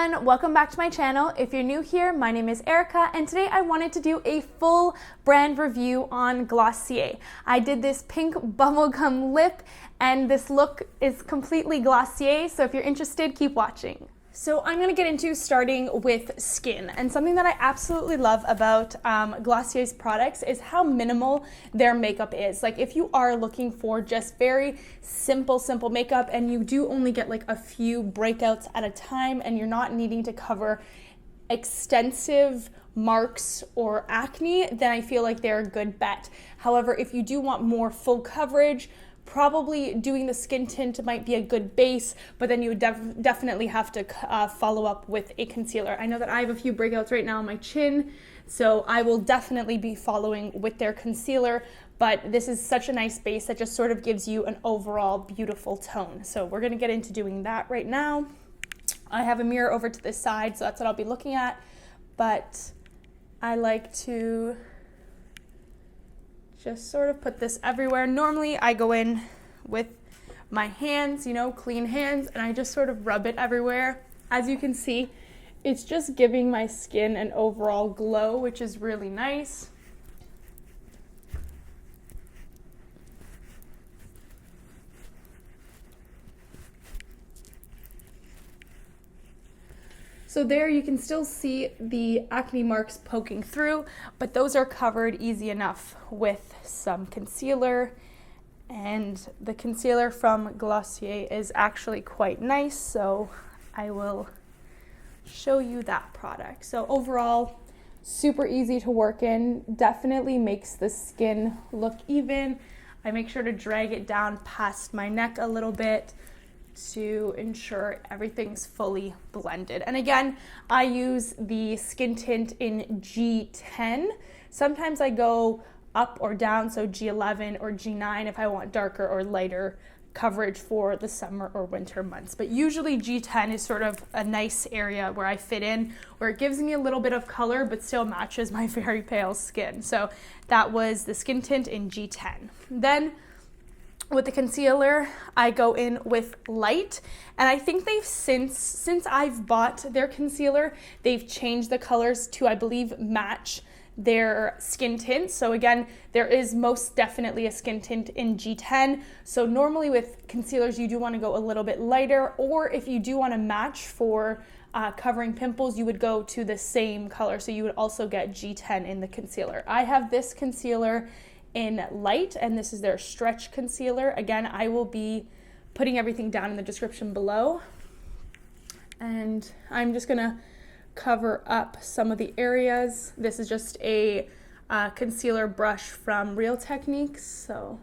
everyone, welcome back to my channel. If you're new here, my name is Erica, and today I wanted to do a full brand review on Glossier. I did this pink bubblegum lip, and this look is completely Glossier, so if you're interested, keep watching. So I'm going to get into starting with skin, and something that I absolutely love about Glossier's products is how minimal their makeup is. Like if you are looking for just very simple makeup and you do only get like a few breakouts at a time and you're not needing to cover extensive marks or acne, then I feel like they're a good bet. However, if you do want more full coverage, probably doing the skin tint might be a good base, but then you would definitely have to follow up with a concealer. I know that I have a few breakouts right now on my chin, so I will definitely be following with their concealer, but this is such a nice base that just sort of gives you an overall beautiful tone. So we're gonna get into doing that right now. I have a mirror over to this side, so that's what I'll be looking at, but I like to just sort of put this everywhere. Normally I go in with my hands, clean hands, and I just sort of rub it everywhere. As you can see, it's just giving my skin an overall glow, which is really nice. So there you can still see the acne marks poking through, but those are covered easy enough with some concealer. And the concealer from Glossier is actually quite nice, so I will show you that product. So overall, super easy to work in, definitely makes the skin look even. I make sure to drag it down past my neck a little bit to ensure everything's fully blended. And again, I use the skin tint in G10. Sometimes I go up or down, so G11 or G9 if I want darker or lighter coverage for the summer or winter months. But usually G10 is sort of a nice area where I fit in, where it gives me a little bit of color but still matches my very pale skin. So that was the skin tint in G10. Then with the concealer, I go in with light, and I think they've since I've bought their concealer, they've changed the colors to, I believe, match their skin tint. So again, there is most definitely a skin tint in G10. So normally with concealers, you do want to go a little bit lighter, or if you do want to match for covering pimples, you would go to the same color. So you would also get G10 in the concealer. I have this concealer in light, and this is their stretch concealer. Again, I will be putting everything down in the description below, and I'm just gonna cover up some of the areas. This is just a concealer brush from Real Techniques, so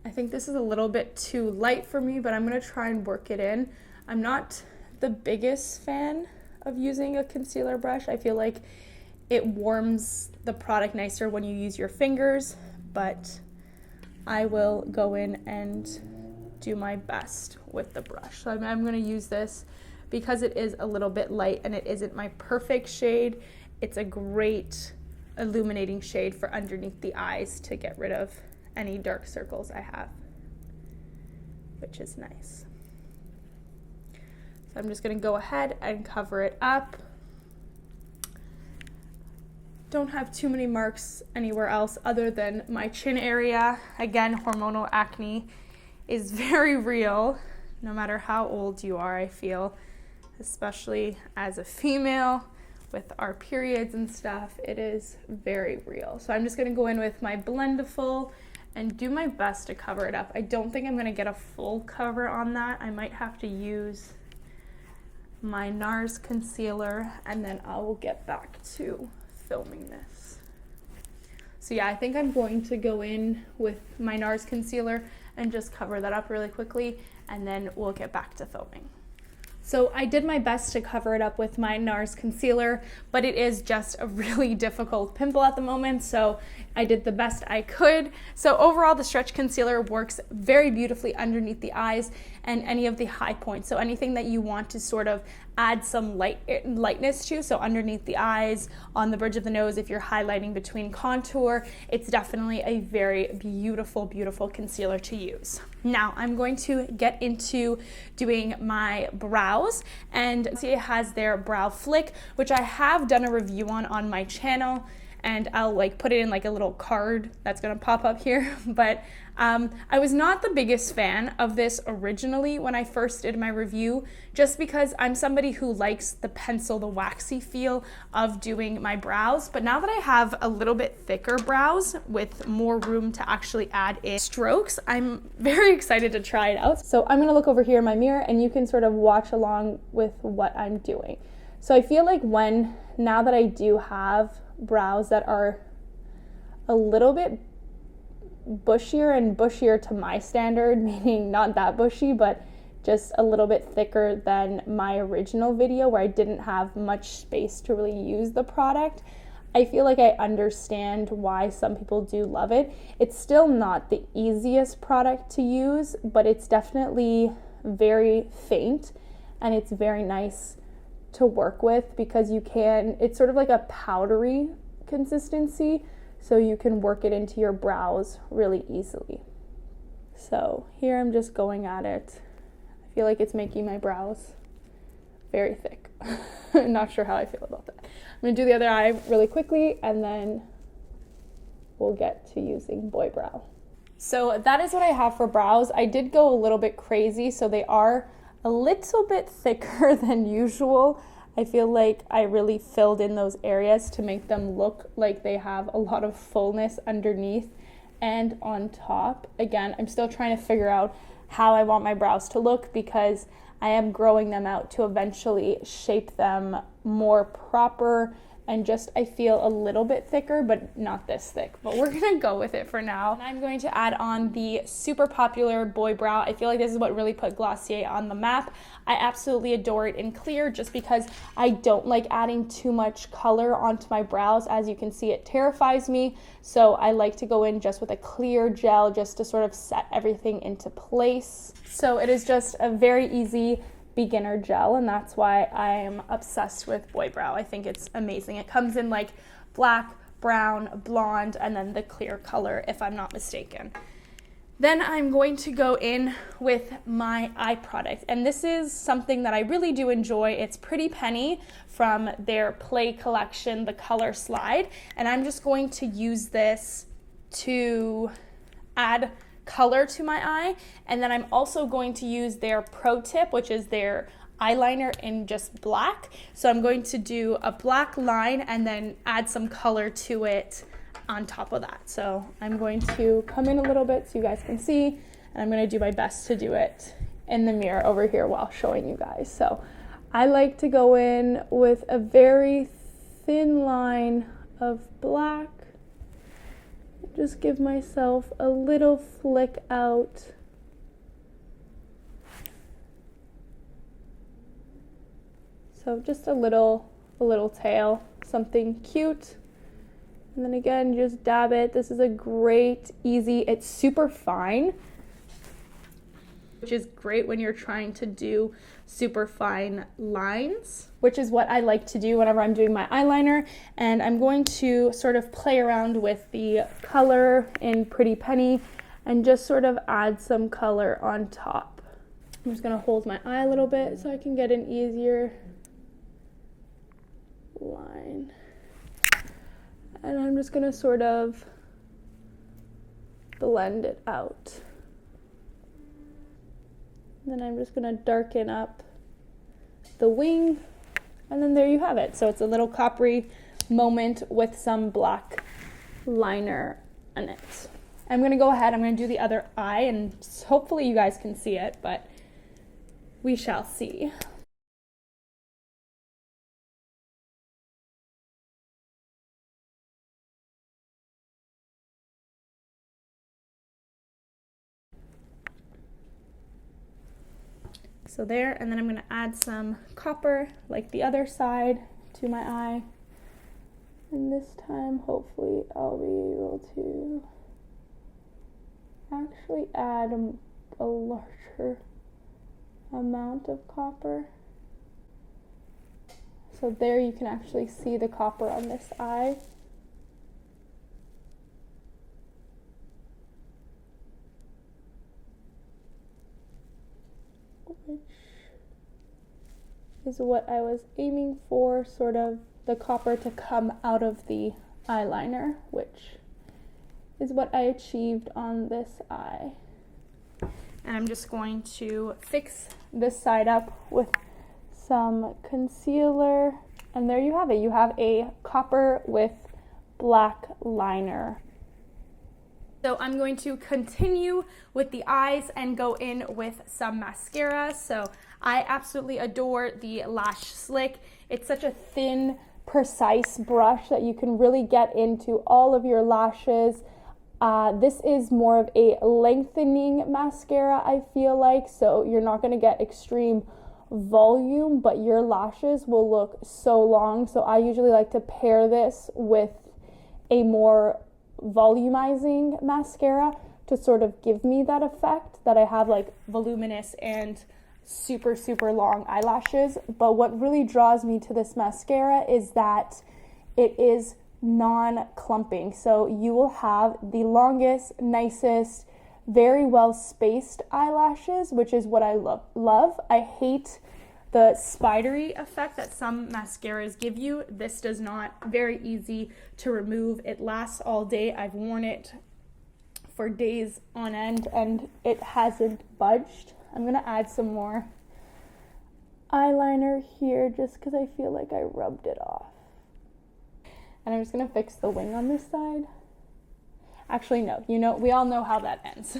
I think this is a little bit too light for me, but I'm gonna try and work it in. I'm not the biggest fan of using a concealer brush. I feel like it warms the product nicer when you use your fingers, but I will go in and do my best with the brush. So I'm gonna use this because it is a little bit light and it isn't my perfect shade. It's a great illuminating shade for underneath the eyes to get rid of any dark circles I have, which is nice. So I'm just gonna go ahead and cover it up. Don't have too many marks anywhere else other than my chin area. Again, hormonal acne is very real, no matter how old you are, I feel, especially as a female with our periods and stuff. It is very real. So I'm just gonna go in with my Blendiful and do my best to cover it up. I don't think I'm gonna get a full cover on that. I might have to use my NARS concealer, and then I will get back to filming this. So yeah, I think I'm going to go in with my NARS concealer and just cover that up really quickly, and then we'll get back to filming. So I did my best to cover it up with my NARS concealer, but it is just a really difficult pimple at the moment, so I did the best I could. So overall, the stretch concealer works very beautifully underneath the eyes and any of the high points. So anything that you want to sort of add some lightness to, so underneath the eyes, on the bridge of the nose, if you're highlighting between contour, it's definitely a very beautiful, beautiful concealer to use. Now I'm going to get into doing my brows, and Glossier has their brow flick, which I have done a review on my channel, and I'll like put it in like a little card that's gonna pop up here. But I was not the biggest fan of this originally when I first did my review, just because I'm somebody who likes the pencil, the waxy feel of doing my brows. But now that I have a little bit thicker brows with more room to actually add in strokes, I'm very excited to try it out. So I'm gonna look over here in my mirror and you can sort of watch along with what I'm doing. So I feel like now that I do have brows that are a little bit bushier and bushier to my standard, meaning not that bushy, but just a little bit thicker than my original video where I didn't have much space to really use the product, I feel like I understand why some people do love it. It's still not the easiest product to use, but it's definitely very faint and it's very nice to work with because it's sort of like a powdery consistency, so you can work it into your brows really easily. So here I'm just going at it. I feel like it's making my brows very thick. Not sure how I feel about that. I'm gonna do the other eye really quickly and then we'll get to using boy brow. So that is what I have for brows. I did go a little bit crazy, so they are a little bit thicker than usual. I feel like I really filled in those areas to make them look like they have a lot of fullness underneath and on top. Again, I'm still trying to figure out how I want my brows to look because I am growing them out to eventually shape them more proper and just, I feel a little bit thicker, but not this thick. But we're gonna go with it for now. And I'm going to add on the super popular boy brow. I feel like this is what really put Glossier on the map. I absolutely adore it in clear just because I don't like adding too much color onto my brows. As you can see, it terrifies me. So I like to go in just with a clear gel just to sort of set everything into place. So it is just a very easy beginner gel, and that's why I am obsessed with boy brow. I think it's amazing. It comes in like black, brown, blonde, and then the clear color, if I'm not mistaken. Then I'm going to go in with my eye product, and this is something that I really do enjoy. It's Pretty Penny from their Play collection, the Color Slide, and I'm just going to use this to add color to my eye. And then I'm also going to use their Pro Tip, which is their eyeliner in just black. So I'm going to do a black line and then add some color to it on top of that. So I'm going to come in a little bit so you guys can see, and I'm going to do my best to do it in the mirror over here while showing you guys. So I like to go in with a very thin line of black. Just give myself a little flick out. So just a little tail, something cute. And then again, just dab it. This is a great, easy, it's super fine, which is great when you're trying to do super fine lines, which is what I like to do whenever I'm doing my eyeliner. And I'm going to sort of play around with the color in Pretty Penny and just sort of add some color on top. I'm just gonna hold my eye a little bit so I can get an easier line. And I'm just gonna sort of blend it out. Then I'm just gonna darken up the wing, and then there you have it. So it's a little coppery moment with some black liner in it. I'm gonna go ahead, I'm gonna do the other eye, and hopefully you guys can see it, but we shall see. So there, and then I'm gonna add some copper like the other side to my eye. And this time, hopefully I'll be able to actually add a larger amount of copper. So there you can actually see the copper on this eye. is what I was aiming for, sort of the copper to come out of the eyeliner, which is what I achieved on this eye. And I'm just going to fix this side up with some concealer. And there you have it. You have a copper with black liner. So I'm going to continue with the eyes and go in with some mascara. So I absolutely adore the Lash Slick. It's such a thin, precise brush that you can really get into all of your lashes. This is more of a lengthening mascara, I feel like, so you're not going to get extreme volume, but your lashes will look so long. So I usually like to pair this with a more volumizing mascara to sort of give me that effect that I have like voluminous and super, super long eyelashes. But what really draws me to this mascara is that it is non-clumping. So you will have the longest, nicest, very well spaced eyelashes, which is what I love. I hate the spidery effect that some mascaras give you. This does not. Very easy to remove. It lasts all day. I've worn it for days on end and it hasn't budged. I'm gonna add some more eyeliner here just because I feel like I rubbed it off. And I'm just gonna fix the wing on this side. Actually, no, we all know how that ends.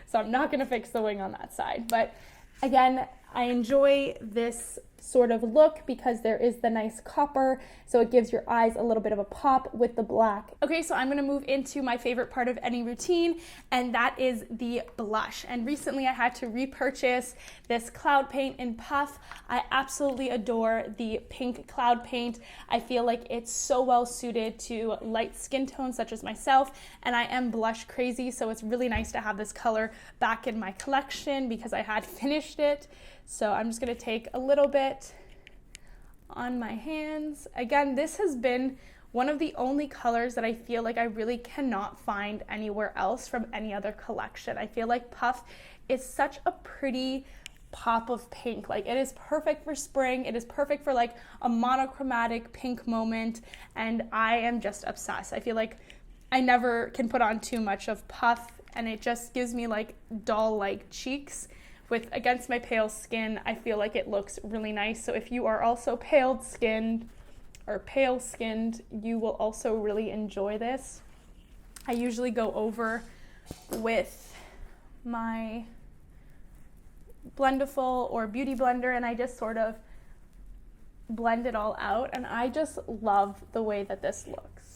So I'm not gonna fix the wing on that side. But again, I enjoy this sort of look because there is the nice copper, so it gives your eyes a little bit of a pop with the black. Okay, so I'm gonna move into my favorite part of any routine, and that is the blush. And recently I had to repurchase this cloud paint in Puff. I absolutely adore the pink cloud paint. I feel like it's so well suited to light skin tones such as myself, and I am blush crazy, so it's really nice to have this color back in my collection because I had finished it. So I'm just gonna take a little bit on my hands. Again, this has been one of the only colors that I feel like I really cannot find anywhere else from any other collection. I feel like Puff is such a pretty pop of pink. Like, it is perfect for spring. It is perfect for like a monochromatic pink moment, and I am just obsessed. I feel like I never can put on too much of Puff, and it just gives me like doll-like cheeks. Against my pale skin, I feel like it looks really nice. So if you are also pale-skinned, you will also really enjoy this. I usually go over with my Blendiful or Beauty Blender, and I just sort of blend it all out, and I just love the way that this looks.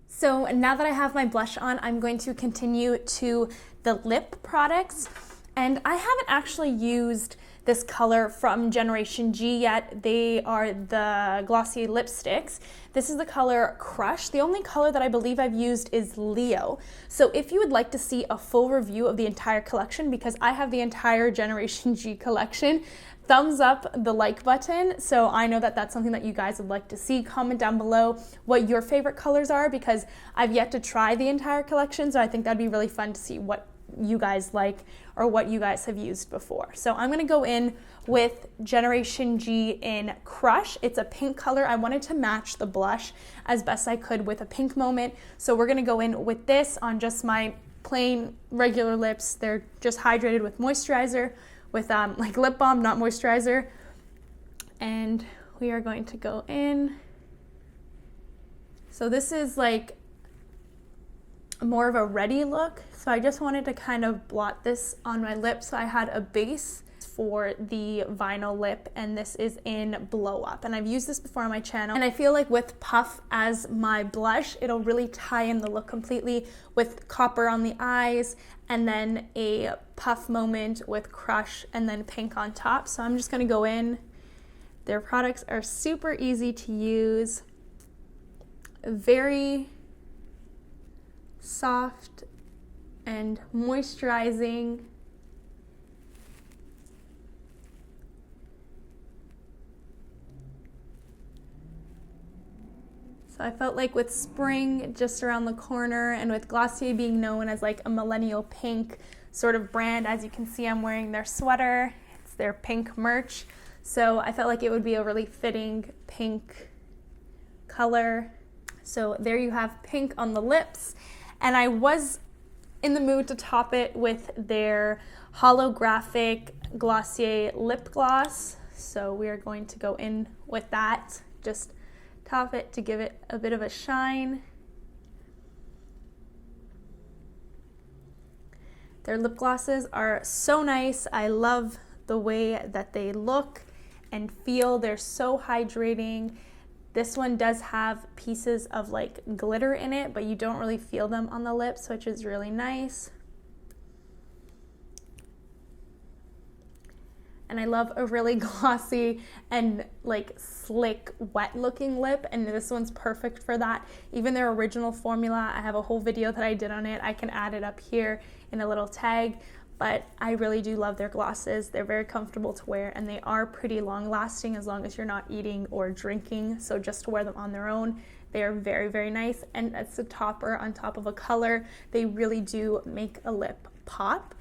So now that I have my blush on, I'm going to continue to the lip products. And I haven't actually used this color from Generation G yet. They are the Glossier lipsticks. This is the color Crush. The only color that I believe I've used is Leo. So if you would like to see a full review of the entire collection, because I have the entire Generation G collection, thumbs up the like button, so I know that that's something that you guys would like to see. Comment down below what your favorite colors are, because I've yet to try the entire collection, so I think that'd be really fun to see what you guys like or what you guys have used before. So I'm gonna go in with Generation G in Crush. It's a pink color. I wanted to match the blush as best I could with a pink moment, so we're gonna go in with this on just my plain regular lips. They're just hydrated with moisturizer, with like lip balm, not moisturizer. And we are going to go in. So this is like more of a ready look. So I just wanted to kind of blot this on my lips. So I had a base for the vinyl lip, and this is in Blow Up. And I've used this before on my channel. And I feel like with Puff as my blush, it'll really tie in the look completely with copper on the eyes, and then a puff moment with Crush, and then pink on top. So I'm just gonna go in. Their products are super easy to use, very soft and moisturizing. So I felt like with spring just around the corner, and with Glossier being known as like a millennial pink sort of brand. As you can see, I'm wearing their sweater. It's their pink merch. So I felt like it would be a really fitting pink color. So there you have pink on the lips. And I was in the mood to top it with their holographic Glossier lip gloss. So we are going to go in with that. Just top it to give it a bit of a shine. Their lip glosses are so nice. I love the way that they look and feel. They're so hydrating. This one does have pieces of like glitter in it, but you don't really feel them on the lips, which is really nice. And I love a really glossy and like slick, wet looking lip, and this one's perfect for that. Even their original formula, I have a whole video that I did on it. I can add it up here in a little tag, but I really do love their glosses. They're very comfortable to wear, and they are pretty long lasting as long as you're not eating or drinking. So just to wear them on their own, they are very, very nice. And as a topper on top of a color, they really do make a lip pop.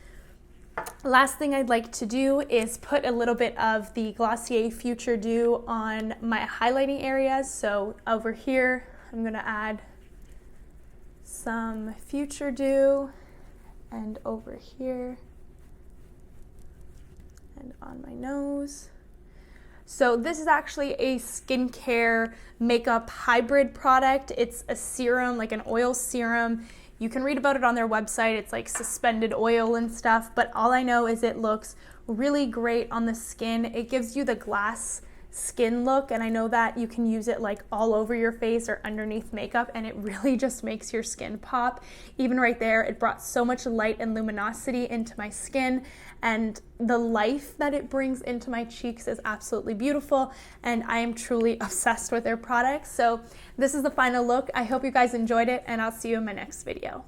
Last thing I'd like to do is put a little bit of the Glossier Future Dew on my highlighting areas. So over here, I'm gonna add some Future Dew, and over here, and on my nose. So this is actually a skincare makeup hybrid product. It's a serum, like an oil serum. You can read about it on their website. It's like suspended oil and stuff, but all I know is it looks really great on the skin. It gives you the glass skin look, and I know that you can use it like all over your face or underneath makeup, and it really just makes your skin pop. Even right there, it brought so much light and luminosity into my skin, and the life that it brings into my cheeks is absolutely beautiful, and I am truly obsessed with their products. So this is the final look. I hope you guys enjoyed it, and I'll see you in my next video.